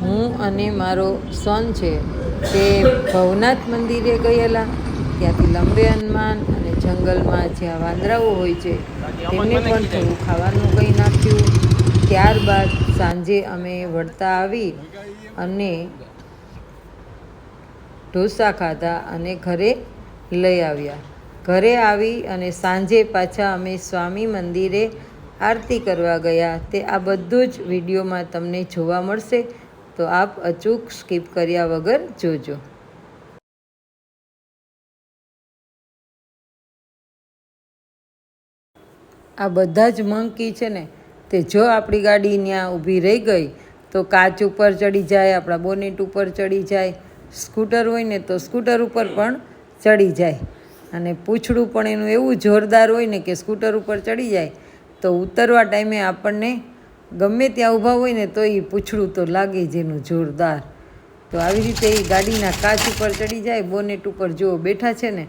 હું અને મારો સન છે તે ભવનાથ મંદિરે ગયેલા. ત્યાંથી લંબે હનુમાન અને જંગલમાં જ્યાં વાંદરાઓ હોય છે તેમને પણ થોડું ખાવાનું કંઈ નાખ્યું. ત્યારબાદ સાંજે અમે વળતા આવી અને ઢોસા ખાધા અને ઘરે લઈ આવ્યા. ઘરે આવી અને સાંજે પાછા અમે સ્વામી મંદિરે આરતી કરવા ગયા. તે આ બધું જ વિડીયોમાં તમને જોવા મળશે, તો આપ અચૂક સ્કીપ કર્યા વગર જોજો. આ બધા જ મંકી છે ને, તે જો આપણી ગાડી ત્યાં ઊભી રહી ગઈ તો કાચ ઉપર ચડી જાય, આપણા બોનેટ ઉપર ચડી જાય. સ્કૂટર હોય ને તો સ્કૂટર ઉપર પણ ચડી જાય. અને પૂંછડું પણ એનું એવું જોરદાર હોય ને કે સ્કૂટર ઉપર ચડી જાય તો ઉતરવા ટાઈમે આપણને ગમે ત્યાં ઊભા હોય ને તો એ પૂંછડું તો લાગે જ એનું જોરદાર. તો આવી રીતે એ ગાડીના કાચ ઉપર ચડી જાય, બોનેટ ઉપર જો બેઠા છે ને.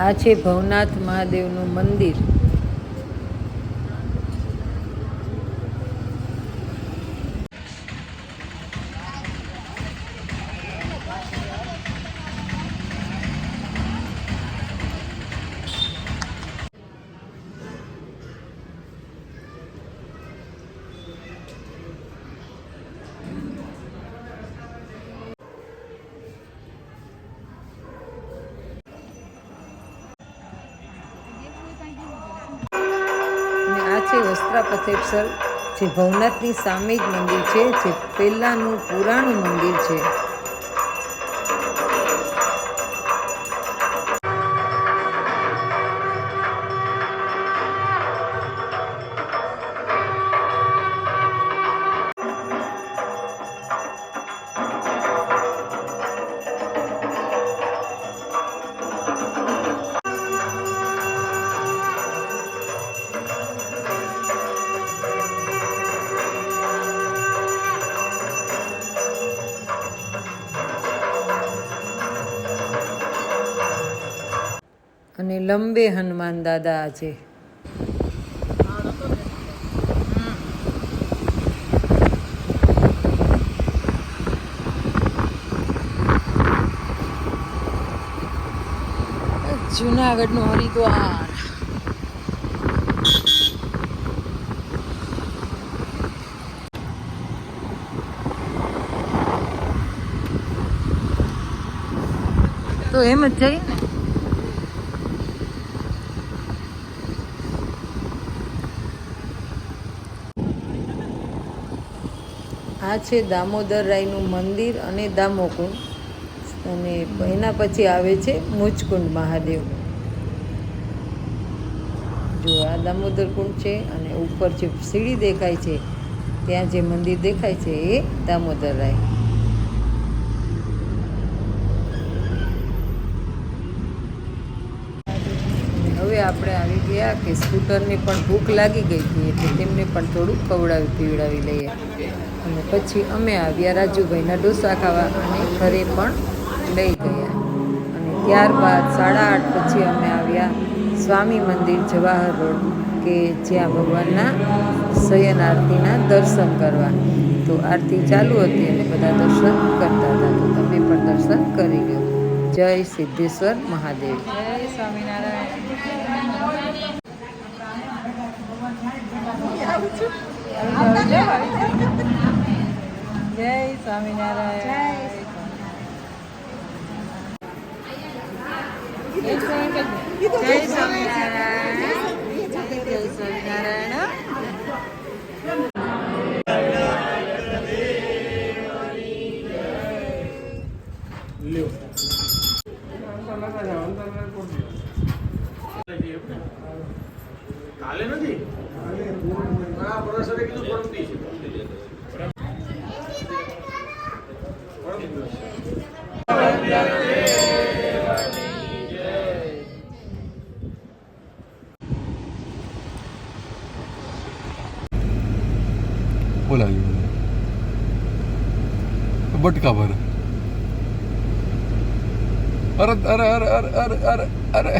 આ છે ભવનાથ મહાદેવનું મંદિર. છે વસ્ત્રાપથેશ્વર, જે ભવનાથની સામે જ મંદિર છે, જે પહેલાંનું પુરાણું મંદિર છે. અને લંબે હનુમાન દાદા છે. જુનાગઢનું હરિદ્વાર. તો એમ જ જઈએ ને. આ છે દામોદર રાયનું મંદિર અને દામોકુંડ, અને એના પછી આવે છે મુચકુંડ મહાદેવ. જો આ દામોદર કુંડ છે અને ઉપર જે સીડી દેખાય છે ત્યાં જે મંદિર દેખાય છે એ દામોદર રાય. હવે આપણે આવી ગયા કે સ્કૂટરને પણ ભૂખ લાગી ગઈ હતી એટલે તેમને પણ થોડુંક ખવડાવી પીવડાવી લઈએ. અને પછી અમે આવ્યા રાજુભાઈના ઢોસા ખાવા અને ઘરે પણ લઈ ગયા. અને ત્યારબાદ 8:30 પછી અમે આવ્યા સ્વામી મંદિર જવાહર રોડ, કે જ્યાં ભગવાનના શયન આરતીના દર્શન કરવા. તો આરતી ચાલુ હતી અને બધા દર્શન કરતા હતા, તો તમે પણ દર્શન કરી લો. જય સિદ્ધેશ્વર મહાદેવ. જય સ્વામિનારાયણ. જય સ્વામિનારાયણ. જય સ્વામિનારાયણ. જય સ્વામિનારાયણ. કાલે નથી આ પ્રસાદે કીધું પરમતી છે. બોલાવી બટકા ભર. અરે અરે અરે અરે અરે અરે અરે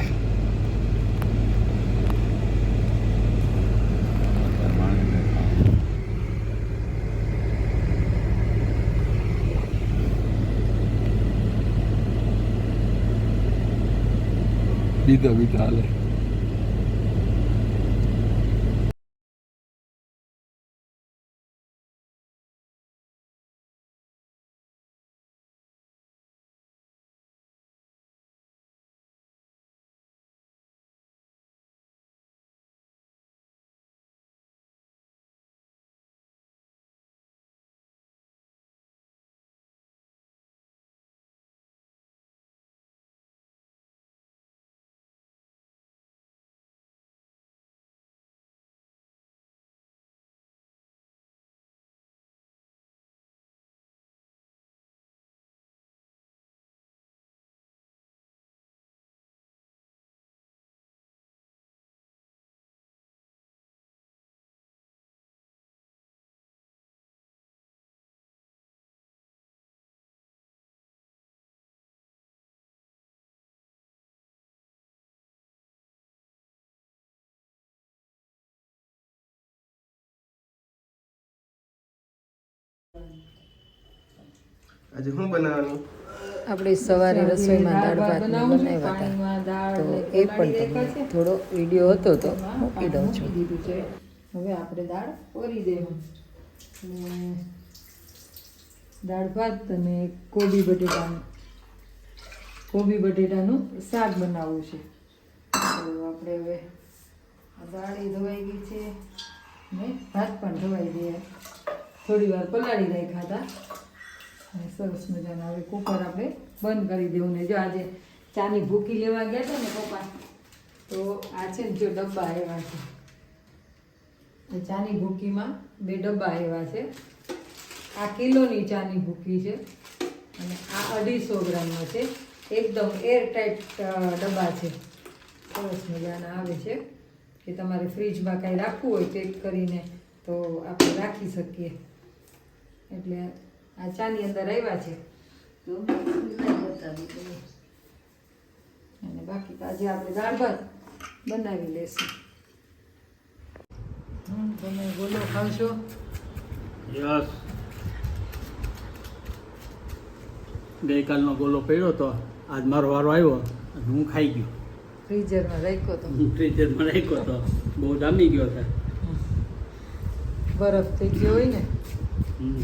બીતા હાલે. આજે શું બનાવવાનું? આપણે સવારે રસોઈમાં દાળ ભાત બનાવ્યા હતા, તો એ પણ તમને થોડો વિડીયો હતો તો મૂકી દઉં છું. હવે આપણે દાળ ઓરી દેવું. દાળ ભાત અને કોબી બટેટાનું શાક બનાવવું છે. તો આપણે હવે દાળ ધોવાઈ ગઈ છે ને ભાત પણ ધોવાઈ ગયા. થોડી વાર પલાળી રાખ્યા હતા અને સરસ મજાના હવે કુકર આપણે બંધ કરી દેવું. ને જો આજે ચાની ભૂકી લેવા ગયા હતા ને પપ્પા, તો આ છે ને જો ડબ્બા આવ્યા છે. ચાની ભૂકીમાં 2 ડબ્બા આવ્યા છે. આ કિલોની ચાની ભૂકી છે અને આ 250 ગ્રામનો છે. એકદમ એરટાઈટ ડબ્બા છે, સરસ મજાના આવે છે કે તમારે ફ્રીજમાં કાંઈ રાખવું હોય પેક કરીને તો આપણે રાખી શકીએ. એટલે આ ચાની અંદર આવ્યા છે તો બતાવી દઈએ. અને બાકી તો આજે આપણે દાળ ભાત બનાવી લેશું. તમે ગોલો ખાવશો? યસ. ગઈકાલનો ગોલો પડ્યો તો આજ મારો વારો આવ્યો અને હું ખાઈ ગયો. ફ્રીઝરમાં રાખ્યો તો હું ફ્રીઝરમાં રાખ્યો તો બહુ જામી ગયો છે. બરફ થઈ ગયો હોય ને હમ.